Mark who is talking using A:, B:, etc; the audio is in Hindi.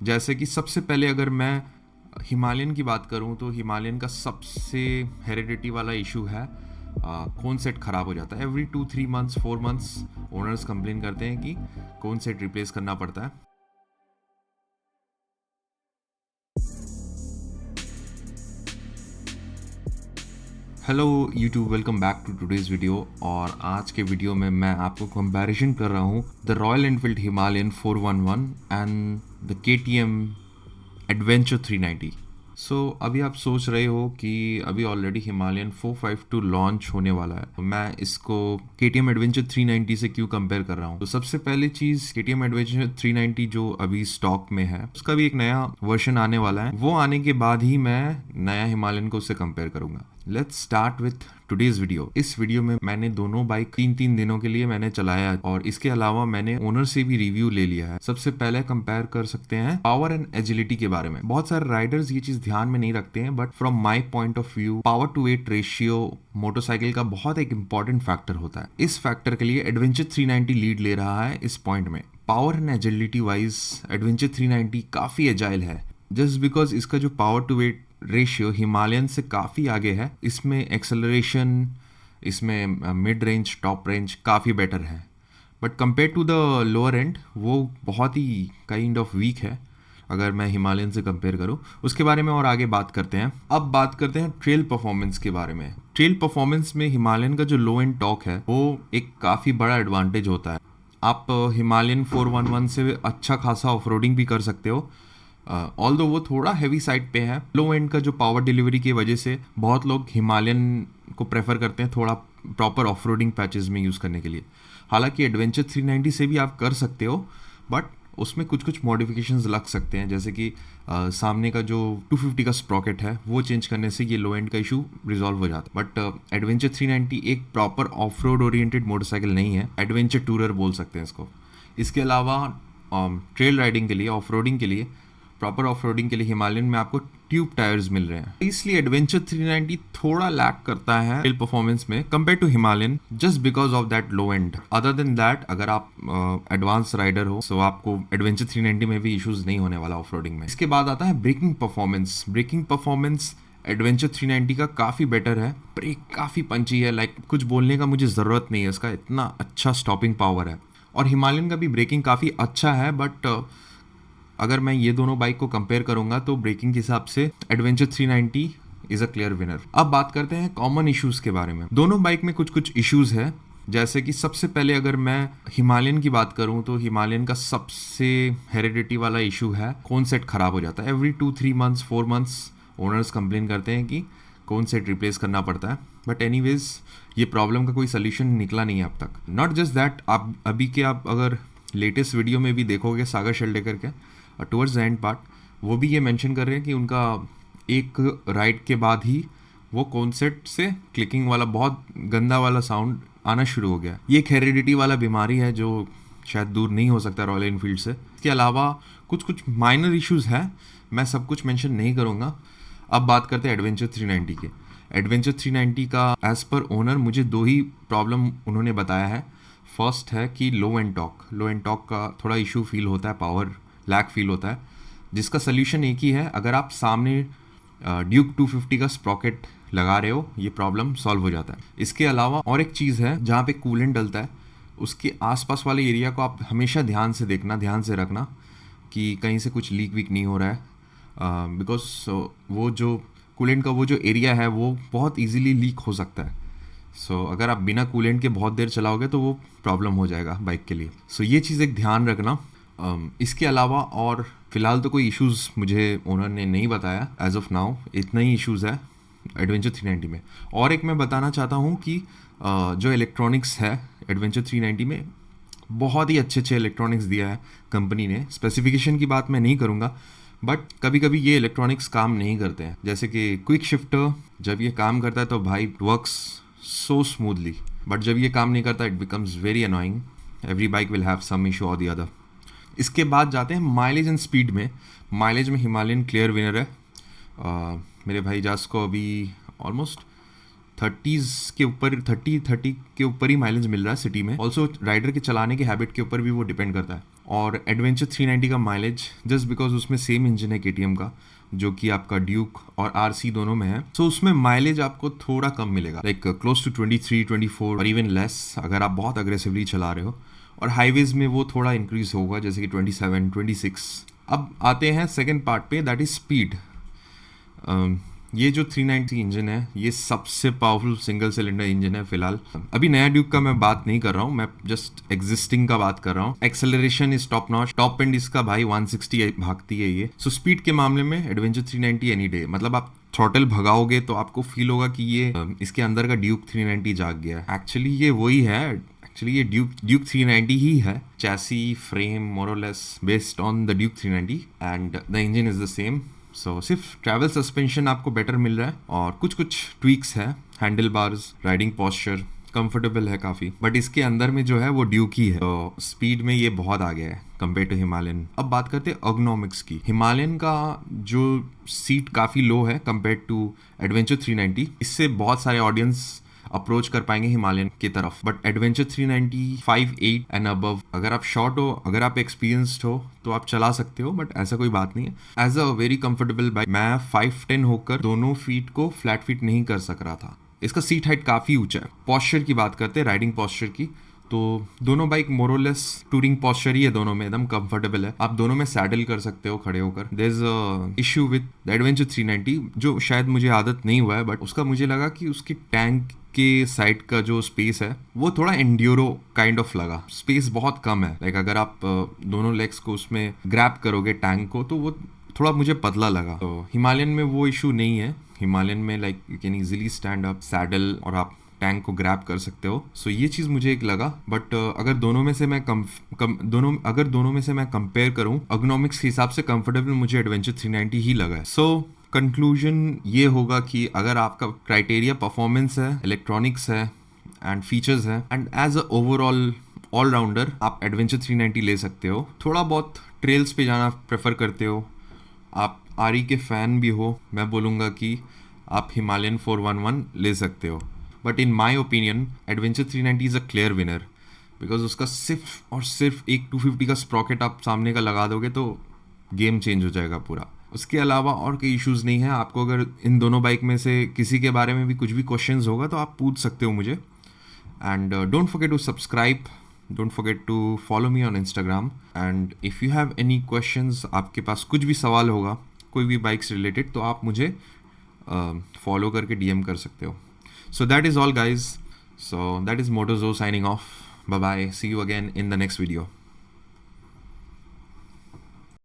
A: जैसे कि सबसे पहले अगर मैं हिमालयन की बात करूं तो हिमालयन का सबसे हेरिडिटी वाला इशू है कौन सेट ख़राब हो जाता है। Every 2-3 months 4 months owners complain करते हैं कि कौन सेट रिप्लेस करना पड़ता है। Hello YouTube, welcome back to today's video. और आज के वीडियो में मैं आपको कंपैरिजन कर रहा हूँ the royal Enfield Himalayan 411 and the KTM adventure 390। अभी आप सोच रहे हो कि अभी ऑलरेडी हिमालयन 452 लॉन्च होने वाला है, तो मैं इसको KTM एडवेंचर 390 से क्यों कंपेयर कर रहा हूँ। तो सबसे पहली चीज़, KTM एडवेंचर 390 जो अभी स्टॉक में है उसका भी एक नया वर्जन आने वाला है। वो आने के बाद ही मैं नया हिमालयन को उससे कंपेयर करूंगा। Let's start with today's video. इस वीडियो में मैंने दोनों बाइक 3-3 दिनों के लिए मैंने चलाया और इसके अलावा मैंने ओनर से भी रिव्यू ले लिया है। सबसे पहले कंपेयर कर सकते हैं पावर एंड एजिलिटी के बारे में। बहुत सारे राइडर्स ये चीज ध्यान में नहीं रखते हैं, but from my point of view power to weight ratio motorcycle का बहुत एक इंपॉर्टेंट फैक्टर होता है। इस फैक्टर के लिए एडवेंचर 390 लीड ले रहा है इस पॉइंट में। Power and agility wise adventure 390 काफी एजाइल है, जस्ट बिकॉज इसका जो power to weight ratio Himalayan से काफ़ी आगे है। इसमें एक्सेलरेशन, इसमें मिड रेंज टॉप रेंज काफ़ी बेटर है, but compare to the lower end वो बहुत ही काइंड ऑफ वीक है अगर मैं हिमालयन से कंपेयर करूं। उसके बारे में और आगे बात करते हैं। अब बात करते हैं ट्रेल परफॉर्मेंस के बारे में। ट्रेल परफॉर्मेंस में हिमालयन का जो लो एंड टॉक है वो एक काफ़ी बड़ा एडवांटेज होता है। आप हिमालयन 411 से अच्छा खासा ऑफ रोडिंग भी कर सकते हो। ऑल्दो वो थोड़ा हैवी साइड पे है, लो एंड का जो पावर डिलीवरी की वजह से बहुत लोग हिमालयन को प्रेफर करते हैं थोड़ा प्रॉपर ऑफ रोडिंग पैचेस में यूज़ करने के लिए। हालांकि एडवेंचर 390 से भी आप कर सकते हो, बट उसमें कुछ कुछ मॉडिफिकेशंस लग सकते हैं, जैसे कि सामने का जो 250 का स्प्रॉकेट है वो चेंज करने से ये लो एंड का इशू रिजॉल्व हो जाता है। बट एडवेंचर 390 एक proper off road oriented motorcycle नहीं है, एडवेंचर टूरर बोल सकते हैं इसको। इसके अलावा ट्रेल राइडिंग के लिए, ऑफ रोडिंग के लिए, प्रॉपर ऑफ रोडिंग के लिए हिमालयन में आपको ट्यूब टायर्स मिल रहे हैं, इसलिए एडवेंचर 390 थोड़ा लैक करता है ट्रेल परफॉर्मेंस में compare to Himalayan, just because of that low end. Other than that, अगर आप एडवांस राइडर हो तो आपको एडवेंचर 390 में भी इश्यूज नहीं होने वाला ऑफ रोडिंग में। इसके बाद आता है braking performance. Braking performance adventure 390 का काफ़ी बेटर है। ब्रेक काफ़ी पंची है, लाइक कुछ बोलने का मुझे ज़रूरत नहीं है, इसका इतना अच्छा स्टॉपिंग पावर है। और हिमालयन का भी ब्रेकिंग काफ़ी अच्छा है, बट अगर मैं ये दोनों बाइक को कंपेयर करूंगा तो ब्रेकिंग के हिसाब से adventure 390 is a clear winner. अब बात करते हैं कॉमन इश्यूज के बारे में। दोनों बाइक में कुछ कुछ इश्यूज है, जैसे कि सबसे पहले अगर मैं हिमालयन की बात करूं तो हिमालयन का सबसे हेरिडिटी वाला इशू है कौन सेट खराब हो जाता है। Every 2-3 months 4 months owners complain करते हैं कि कौन सेट रिप्लेस करना पड़ता है। बट एनीवेज ये प्रॉब्लम का कोई सोल्यूशन निकला नहीं है अब तक। नॉट जस्ट दैट, आप अभी के आप अगर लेटेस्ट वीडियो में भी देखोगे सागर शेल्डेकर के टुवर्ड्स द एंड पार्ट, वो भी ये मेंशन कर रहे हैं कि उनका एक राइड के बाद ही वो कॉन्सेप्ट से क्लिकिंग वाला बहुत गंदा वाला साउंड आना शुरू हो गया। ये एक हेरिडिटी वाला बीमारी है जो शायद दूर नहीं हो सकता रॉयल एनफील्ड से। इसके अलावा कुछ कुछ माइनर इश्यूज हैं, मैं सब कुछ मेंशन नहीं करूँगा। अब बात करते हैं एडवेंचर 390 के। एडवेंचर 390 का एज पर ओनर मुझे दो ही प्रॉब्लम उन्होंने बताया है। फर्स्ट है कि लो एंड टॉक का थोड़ा इशू फील होता है, पावर लैक फील होता है, जिसका सोल्यूशन एक ही है, अगर आप सामने ड्यूक 250 का स्प्रॉकेट लगा रहे हो ये प्रॉब्लम सॉल्व हो जाता है। इसके अलावा और एक चीज़ है, जहाँ पे कूलेंट डलता है उसके आसपास वाले एरिया को आप हमेशा ध्यान से देखना, ध्यान से रखना कि कहीं से कुछ लीक वीक नहीं हो रहा है, बिकॉज वो जो कूलेंट का वो जो एरिया है वो बहुत इजीली लीक हो सकता है। अगर आप बिना कूलेंट के बहुत देर चलाओगे तो वो प्रॉब्लम हो जाएगा बाइक के लिए। ये चीज़ एक ध्यान रखना। इसके अलावा और फिलहाल तो कोई इश्यूज़ मुझे ओनर ने नहीं बताया एज ऑफ नाउ, इतना ही इश्यूज़ है एडवेंचर 390 में। और एक मैं बताना चाहता हूँ कि जो इलेक्ट्रॉनिक्स है एडवेंचर 390 में बहुत ही अच्छे अच्छे इलेक्ट्रॉनिक्स दिया है कंपनी ने। स्पेसिफिकेशन की बात मैं नहीं करूँगा, बट कभी कभी ये इलेक्ट्रॉनिक्स काम नहीं करते हैं, जैसे कि क्विक शिफ्टर जब ये काम करता है तो भाई वर्क्स सो स्मूथली, बट जब ये काम नहीं करता it becomes very annoying. Every bike will have some issue or the other. इसके बाद जाते हैं माइलेज एंड स्पीड में। माइलेज में हिमालयन क्लियर विनर है। मेरे भाई जास को अभी ऑलमोस्ट 30s के ऊपर 30 के ऊपर ही माइलेज मिल रहा है सिटी में। ऑल्सो राइडर के चलाने के हैबिट के ऊपर भी वो डिपेंड करता है। और एडवेंचर 390 का माइलेज जस्ट बिकॉज उसमें सेम इंजन है KTM का, जो कि आपका ड्यूक और RC दोनों में है, सो उसमें माइलेज आपको थोड़ा कम मिलेगा, लाइक क्लोज टू 23, 24 और इवन लेस अगर आप बहुत अग्रेसिवली चला रहे हो। और हाईवेज में वो थोड़ा इंक्रीज होगा, जैसे कि 27, 26। अब आते हैं सेकेंड पार्ट पे, दैट इज स्पीड। ये जो 390 इंजन है ये सबसे पावरफुल सिंगल सिलेंडर इंजन है फिलहाल। अभी नया ड्यूक का मैं बात नहीं कर रहा हूँ, मैं जस्ट एग्जिस्टिंग का बात कर रहा हूँ। Acceleration is top notch, top and इसका भाई 160 भागती है ये। सो स्पीड के मामले में एडवेंचर 390 एनी डे, मतलब आप थ्रॉटल भगाओगे तो आपको फील होगा कि ये इसके अंदर का ड्यूक 390 जाग गया है। एक्चुअली ये वही है, एक्चुअली ये ड्यूक 390 ही है। Chassis frame more less based on the Duke 390 and the engine is the same. So सिर्फ ट्रैवल सस्पेंशन आपको बेटर मिल रहा है और कुछ ट्वीक्स है, handle bars, riding posture comfortable है काफ़ी, बट इसके अंदर में जो है वो ड्यूक ही है। तो स्पीड में ये बहुत आगे है कंपेयर टू हिमालयन। अब बात करते हैं अर्गोनॉमिक्स की। हिमालयन का जो सीट काफ़ी लो है कंपेयर टू एडवेंचर 390, इससे बहुत सारे ऑडियंस अप्रोच कर पाएंगे हिमालयन की तरफ। बट एडवेंचर 390 5.8 एंड अबव, अगर आप शॉर्ट हो, अगर आप एक्सपीरियंस्ड हो तो आप चला सकते हो, बट ऐसा कोई बात नहीं है। As a very comfortable bike, मैं 5'10" होकर दोनों फीट को फ्लैट फीट नहीं कर सक रहा था। इसका सीट हाइट काफ़ी ऊंचा है। पॉस्चर की बात करते हैं, राइडिंग पॉस्चर की, तो दोनों बाइक मोरलेस टूरिंग पॉस्चर ही है, दोनों में एकदम कंफर्टेबल है। आप दोनों में सैडल कर सकते हो खड़े होकर। There is a issue with the adventure 390 जो शायद मुझे आदत नहीं हुआ है, बट उसका मुझे लगा कि उसकी टैंक के साइड का जो स्पेस है वो थोड़ा एंड्योरो काइंड ऑफ लगा। स्पेस बहुत कम है, लाइक अगर आप दोनों लेग्स को उसमें ग्रैब करोगे टैंक को, तो वो थोड़ा मुझे पतला लगा। तो हिमालयन में वो इशू नहीं है। हिमालयन में like you can easily stand up, saddle और आप टैंक को ग्रैब कर सकते हो। सो ये चीज़ मुझे एक लगा। बट अगर दोनों में से मैं दोनों में से मैं कंपेयर करूं अर्गोनॉमिक्स के हिसाब से, कंफर्टेबल मुझे एडवेंचर 390 ही लगा है। सो कंक्लूजन ये होगा कि अगर आपका क्राइटेरिया परफॉर्मेंस है, इलेक्ट्रॉनिक्स है एंड फीचर्स है and as a overall allrounder, आप एडवेंचर 390 ले सकते हो। थोड़ा बहुत ट्रेल्स पे जाना प्रेफर करते हो, आप RE के फ़ैन भी हो, मैं बोलूँगा कि आप हिमालयन 411 ले सकते हो। But in my opinion adventure 390 is a clear winner, because उसका सिर्फ और सिर्फ एक 250 का स्प्रॉकेट आप सामने का लगा दोगे तो गेम चेंज हो जाएगा पूरा। उसके अलावा और कोई इश्यूज़ नहीं है। आपको अगर इन दोनों बाइक में से किसी के बारे में भी कुछ भी क्वेश्चंस होगा तो आप पूछ सकते हो मुझे। And don't forget to subscribe, don't forget to follow me on Instagram. And if you have any questions, आपके पास कुछ भी सवाल होगा कोई भी बाइक्स रिलेटेड, तो आप मुझे फॉलो करके DM कर सकते हो। So that is all guys. So that is MotoZo signing off. Bye bye. See you again in the next video.